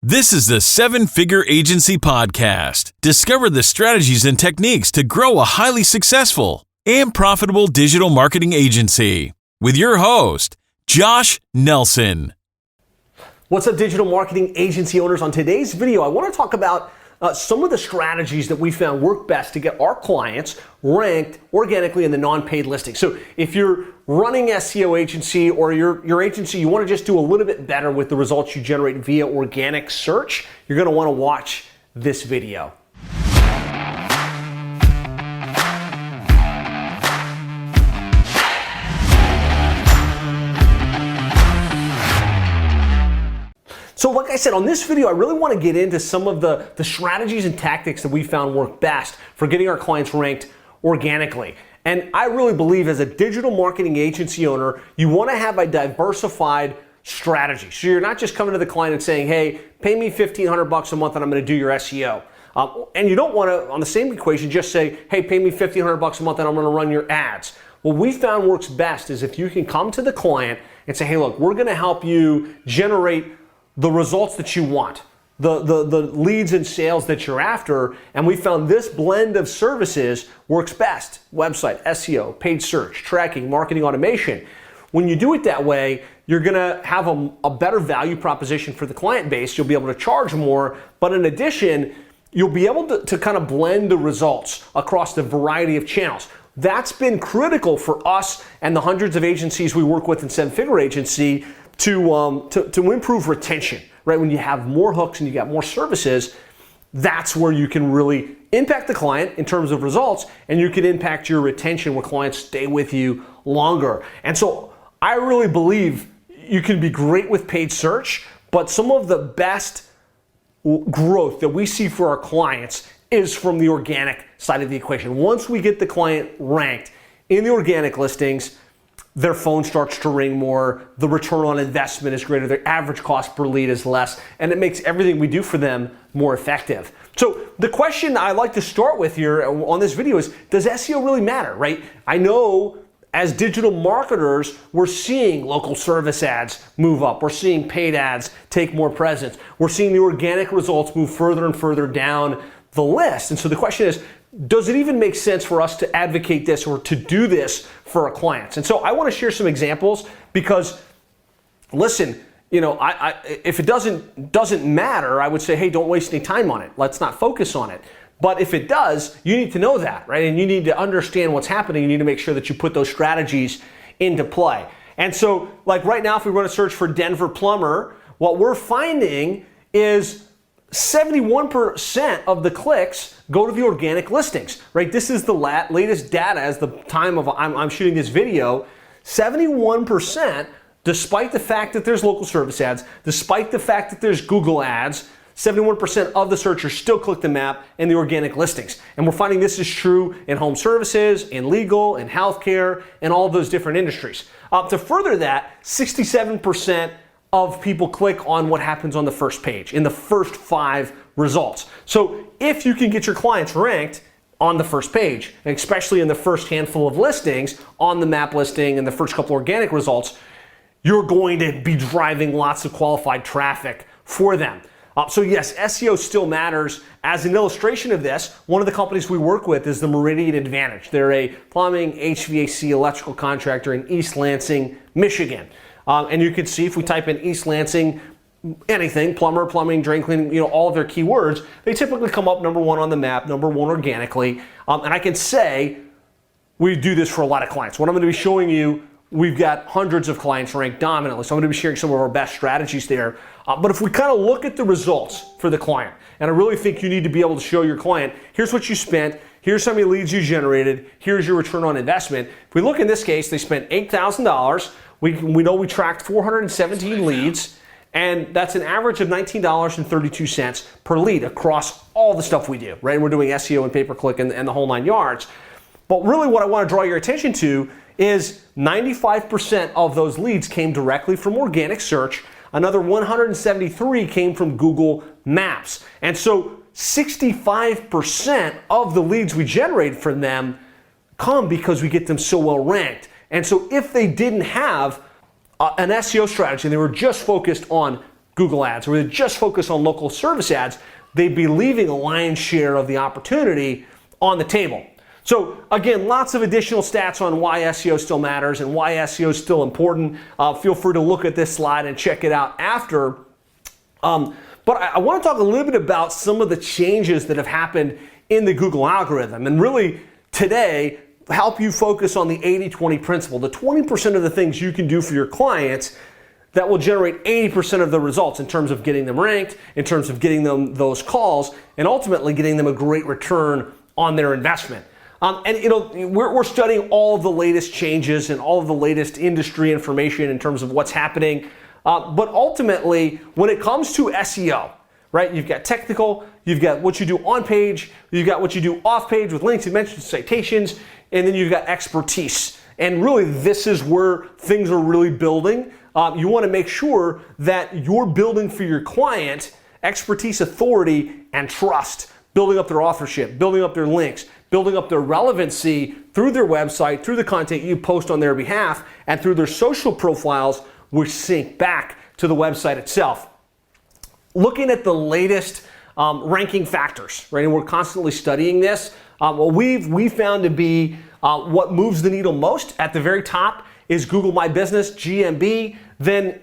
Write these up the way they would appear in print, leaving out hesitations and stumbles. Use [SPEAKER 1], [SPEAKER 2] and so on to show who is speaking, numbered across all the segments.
[SPEAKER 1] This is the Seven Figure Agency Podcast. Discover the strategies and techniques to grow a highly successful and profitable digital marketing agency with your host, Josh Nelson.
[SPEAKER 2] What's up, digital marketing agency owners? On today's video, I want to talk about some of the strategies that we found work best to get our clients ranked organically in the non-paid listing. So if you're running SEO agency or your agency, you want to just do a little bit better with the results you generate via organic search, you're going to want to watch this video. So like I said, on this video, I really want to get into some of the strategies and tactics that we found work best for getting our clients ranked organically. And I really believe as a digital marketing agency owner, you want to have a diversified strategy. So you're not just coming to the client and saying, hey, pay me $1,500 a month and I'm going to do your SEO. And you don't want to, on the same equation, just say, hey, pay me $1,500 a month and I'm going to run your ads. What we found works best is if you can come to the client and say, hey, look, we're going to help you generate the results that you want, the leads and sales that you're after, and we found this blend of services works best. Website, SEO, paid search, tracking, marketing automation. When you do it that way, you're gonna have a better value proposition for the client base. You'll be able to charge more, but in addition, you'll be able to kind of blend the results across the variety of channels. That's been critical for us and the hundreds of agencies we work with in Seven Figure Agency to improve retention, right? When you have more hooks and you got more services, that's where you can really impact the client in terms of results, and you can impact your retention where clients stay with you longer. And so I really believe you can be great with paid search, but some of the best growth that we see for our clients is from the organic side of the equation. Once we get the client ranked in the organic listings, their phone starts to ring more, the return on investment is greater, their average cost per lead is less, and it makes everything we do for them more effective. So the question I like to start with here on this video is, does SEO really matter, right? I know as digital marketers, we're seeing local service ads move up, we're seeing paid ads take more presence, we're seeing the organic results move further and further down the list. And so the question is, does it even make sense for us to advocate this or to do this for our clients? And so I want to share some examples because, listen, you know, if it doesn't matter, I would say, hey, don't waste any time on it. Let's not focus on it. But if it does, you need to know that, right? And you need to understand what's happening. You need to make sure that you put those strategies into play. And so, like right now, if we run a search for Denver plumber, what we're finding is 71% of the clicks go to the organic listings, right? This is the latest data as the time of I'm shooting this video. 71%, despite the fact that there's local service ads, despite the fact that there's Google ads, 71% of the searchers still click the map in the organic listings. And we're finding this is true in home services, in legal, in healthcare, and all of those different industries. To further that, 67% of people click on what happens on the first page, in the first 5 results. So if you can get your clients ranked on the first page, and especially in the first handful of listings, on the map listing and the first couple organic results, you're going to be driving lots of qualified traffic for them. So yes, SEO still matters. As an illustration of this, one of the companies we work with is the Meridian Advantage. They're a plumbing, HVAC, electrical contractor in East Lansing, Michigan. And you can see if we type in East Lansing, anything, plumber, plumbing, drain cleaning, you know, all of their keywords, they typically come up number 1 on the map, number 1 organically. And I can say we do this for a lot of clients. What I'm going to be showing you, we've got hundreds of clients ranked dominantly. So I'm going to be sharing some of our best strategies there. But if we kind of look at the results for the client, and I really think you need to be able to show your client, here's what you spent, here's how many leads you generated, here's your return on investment. If we look in this case, they spent $8,000. We know we tracked 417 leads, and that's an average of $19.32 per lead across all the stuff we do, right? And we're doing SEO and pay-per-click and the whole 9 yards. But really what I want to draw your attention to is 95% of those leads came directly from organic search. Another 173 came from Google Maps. And so 65% of the leads we generate from them come because we get them so well ranked. And so if they didn't have an SEO strategy and they were just focused on Google ads, or they just focus on local service ads, they'd be leaving a lion's share of the opportunity on the table. So again, lots of additional stats on why SEO still matters and why SEO is still important. Feel free to look at this slide and check it out after. But I want to talk a little bit about some of the changes that have happened in the Google algorithm, and really today help you focus on the 80-20 principle, the 20% of the things you can do for your clients that will generate 80% of the results in terms of getting them ranked, in terms of getting them those calls, and ultimately getting them a great return on their investment. We're studying all of the latest changes and all of the latest industry information in terms of what's happening. But ultimately, when it comes to SEO, right, you've got technical, you've got what you do on page, you've got what you do off page with links and mentions, citations, and then you've got expertise. And really, this is where things are really building. You want to make sure that you're building for your client expertise, authority, and trust, building up their authorship, building up their links, building up their relevancy through their website, through the content you post on their behalf, and through their social profiles, which sync back to the website itself. Looking at the latest ranking factors, right, and we're constantly studying this, what we found to be what moves the needle most at the very top is Google My Business, GMB, then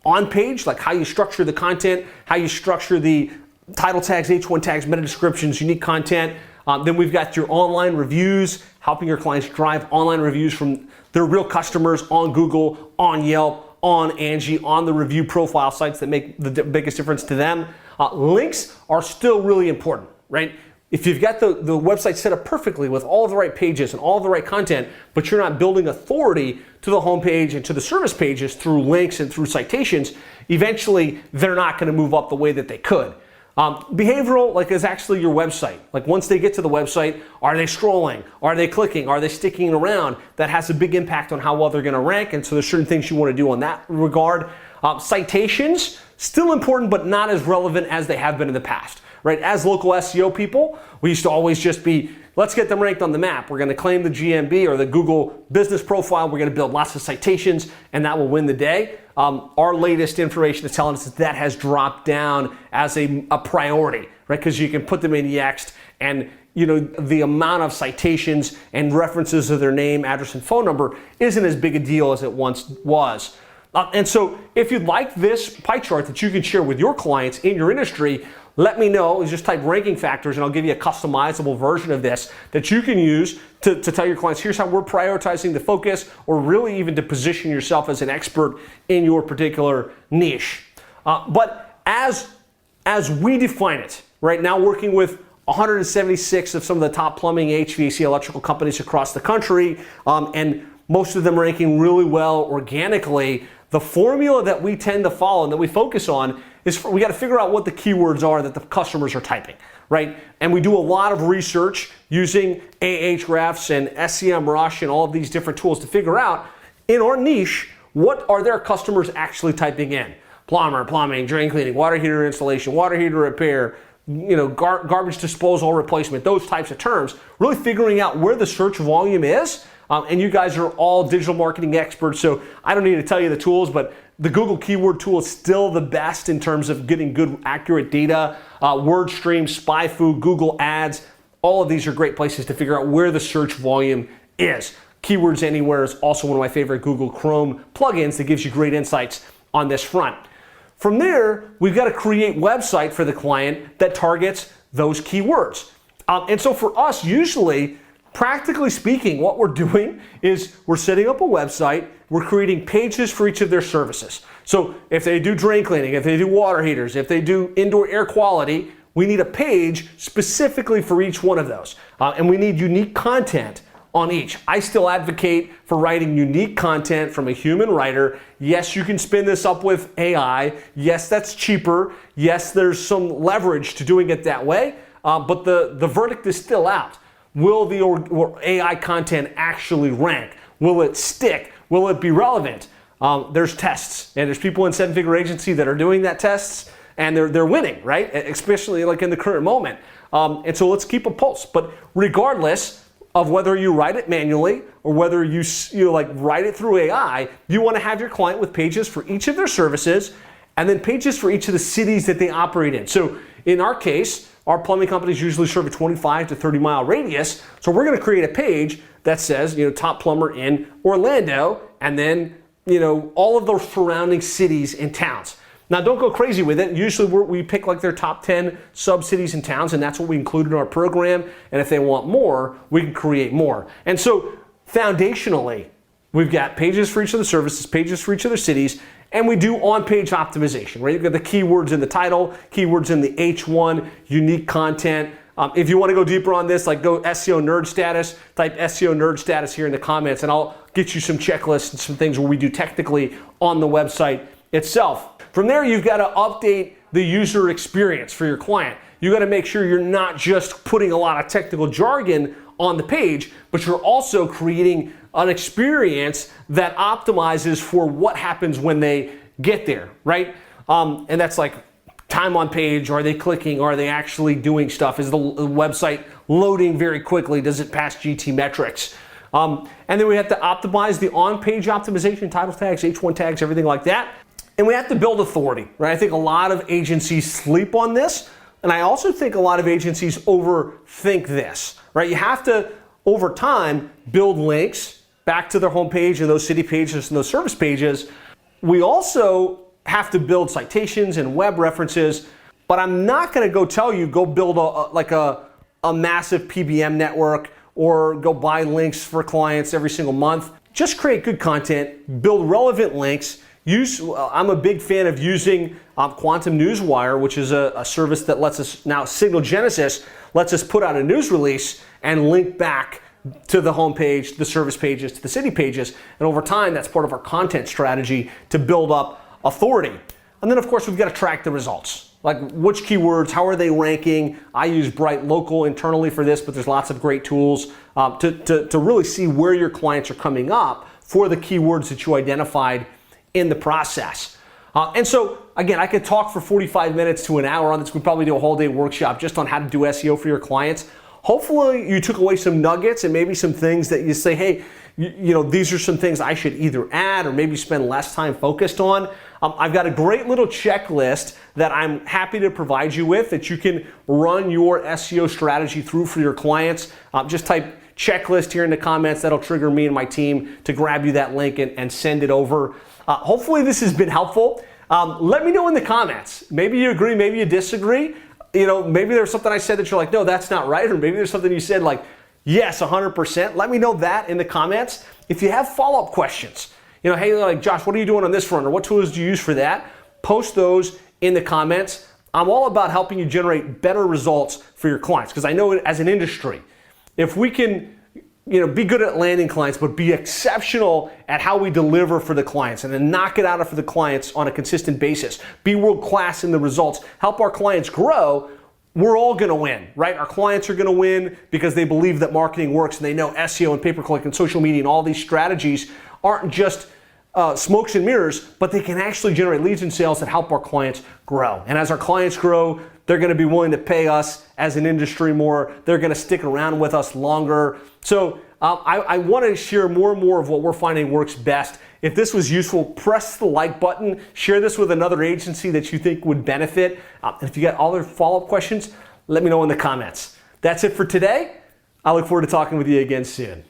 [SPEAKER 2] on page, like how you structure the content, how you structure the title tags, H1 tags, meta descriptions, unique content. Then we've got your online reviews, helping your clients drive online reviews from their real customers on Google, on Yelp, on Angie, on the review profile sites that make the biggest difference to them. Links are still really important, right? If you've got the website set up perfectly with all of the right pages and all of the right content, but you're not building authority to the homepage and to the service pages through links and through citations, eventually they're not going to move up the way that they could. Behavioral, is actually your website. Once they get to the website, are they scrolling? Are they clicking? Are they sticking around? That has a big impact on how well they're going to rank, and so there's certain things you want to do on that regard. Citations, still important, but not as relevant as they have been in the past, right? As local SEO people, we used to always just be, let's get them ranked on the map. We're going to claim the GMB or the Google business profile. We're going to build lots of citations, and that will win the day. Our latest information is telling us that has dropped down as a priority, right? Because you can put them in Yext, and the amount of citations and references to their name, address, and phone number isn't as big a deal as it once was. And so if you'd like this pie chart that you can share with your clients in your industry, let me know. Just type ranking factors and I'll give you a customizable version of this that you can use to tell your clients, here's how we're prioritizing the focus, or really even to position yourself as an expert in your particular niche. But as we define it, right now working with 176 of some of the top plumbing, HVAC, electrical companies across the country, and most of them ranking really well organically, the formula that we tend to follow and that we focus on is we got to figure out what the keywords are that the customers are typing, right? And we do a lot of research using Ahrefs and SEMrush and all of these different tools to figure out in our niche, what are their customers actually typing in? Plumber, plumbing, drain cleaning, water heater installation, water heater repair, garbage disposal replacement, those types of terms, really figuring out where the search volume is. And you guys are all digital marketing experts, so I don't need to tell you the tools, but the Google Keyword Tool is still the best in terms of getting good, accurate data. WordStream, SpyFu, Google Ads, all of these are great places to figure out where the search volume is. Keywords Anywhere is also one of my favorite Google Chrome plugins that gives you great insights on this front. From there, we've got to create a website for the client that targets those keywords. And so for us, usually, practically speaking, what we're doing is we're setting up a website, we're creating pages for each of their services. So if they do drain cleaning, if they do water heaters, if they do indoor air quality, we need a page specifically for each one of those. And we need unique content on each. I still advocate for writing unique content from a human writer. Yes, you can spin this up with AI. Yes, that's cheaper. Yes, there's some leverage to doing it that way. But the verdict is still out. Will the AI content actually rank? Will it stick? Will it be relevant? There's tests, and there's people in seven-figure agency that are doing that tests, and they're winning, right? Especially in the current moment. And so let's keep a pulse. But regardless of whether you write it manually or whether you write it through AI, you want to have your client with pages for each of their services and then pages for each of the cities that they operate in. So in our case, our plumbing companies usually serve a 25 to 30 mile radius. So we're going to create a page that says, top plumber in Orlando, and then, all of those surrounding cities and towns. Now, don't go crazy with it. Usually we pick like their top 10 sub-cities and towns, and that's what we include in our program. And if they want more, we can create more. And so foundationally, we've got pages for each of the services, pages for each of the cities, and we do on-page optimization, right? You've got the keywords in the title, keywords in the H1, unique content. If you want to go deeper on this, like go SEO nerd status, type SEO nerd status here in the comments, and I'll get you some checklists and some things where we do technically on the website itself. From there, you've got to update the user experience for your client. You got to make sure you're not just putting a lot of technical jargon on the page, but you're also creating an experience that optimizes for what happens when they get there, right? And that's like time on page. Are they clicking? Are they actually doing stuff? Is the website loading very quickly? Does it pass GT metrics? And then we have to optimize the on-page optimization, title tags, H1 tags, everything like that. And we have to build authority, right? I think a lot of agencies sleep on this. And I also think a lot of agencies overthink this, right? You have to, over time, build links back to their homepage and those city pages and those service pages. We also have to build citations and web references, but I'm not going to go tell you go build a massive PBM network or go buy links for clients every single month. Just create good content, build relevant links. I'm a big fan of using Quantum Newswire, which is a service that lets us now, Signal Genesis lets us put out a news release and link back to the homepage, the service pages, to the city pages. And over time, that's part of our content strategy to build up authority. And then, of course, we've got to track the results. Like which keywords, how are they ranking? I use Bright Local internally for this, but there's lots of great tools to really see where your clients are coming up for the keywords that you identified in the process. And so, again, I could talk for 45 minutes to an hour on this. We'd probably do a whole day workshop just on how to do SEO for your clients. Hopefully you took away some nuggets and maybe some things that you say, hey, these are some things I should either add or maybe spend less time focused on. I've got a great little checklist that I'm happy to provide you with that you can run your SEO strategy through for your clients. Just type checklist here in the comments. That'll trigger me and my team to grab you that link and send it over. Hopefully this has been helpful. Let me know in the comments. Maybe you agree, maybe you disagree. Maybe there's something I said that you're like, no, that's not right. Or maybe there's something you said like, yes, 100%. Let me know that in the comments. If you have follow-up questions, hey, like, Josh, what are you doing on this front? Or what tools do you use for that? Post those in the comments. I'm all about helping you generate better results for your clients because I know as an industry, if we can be good at landing clients, but be exceptional at how we deliver for the clients and then knock it out for the clients on a consistent basis. Be world-class in the results. Help our clients grow. We're all going to win, right? Our clients are going to win because they believe that marketing works and they know SEO and pay-per-click and social media and all these strategies aren't just smokes and mirrors, but they can actually generate leads and sales that help our clients grow. And as our clients grow, they're going to be willing to pay us as an industry more. They're going to stick around with us longer. So I want to share more and more of what we're finding works best. If this was useful, press the like button. Share this with another agency that you think would benefit. And if you got other follow-up questions, let me know in the comments. That's it for today. I look forward to talking with you again soon.